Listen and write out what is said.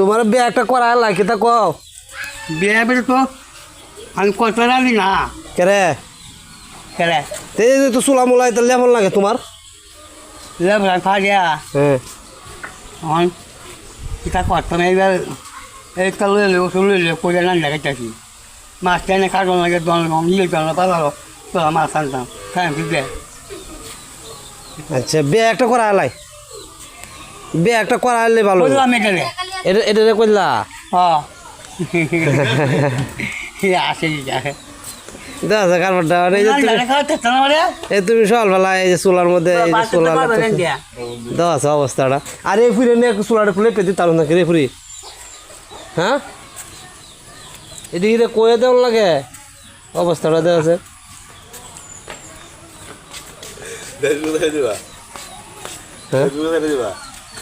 তোমার বিয়ে একটা করা লাগে তা কও বিয়ে বের তো আমি কত রাখি না কেরে খেলে তে তো চুলা মুলাই তো লেমন লাগে তোমার লেবরা খা গিয়া হ্যাঁ এখন এটা করতো না এবার একটা লইলে ওষুধ লইলে করে না লাগাইতেছি মাছ টেনে কাটন লাগে দল ইয়ে জল পালো তোরা মাছ আনতাম খাই দিবে আচ্ছা বিয়ে একটা করা লাই বিয়ে একটা করা হলে ভালো বললাম এখানে এটা এটা কইলা হ্যাঁ আসে দেখা যায় কারবারটা এই যে এই তুমি সকালবেলা এই যে চুলার মধ্যে এই যে চুলা দেওয়া আছে অবস্থাটা আর এই ফুরে নিয়ে চুলাটা খুলে পেতে তার নাকি রে ফুরি হ্যাঁ এদিকে কয়ে দেওয়ার লাগে অবস্থাটা দেওয়া আছে দিবা হ্যাঁ দিবা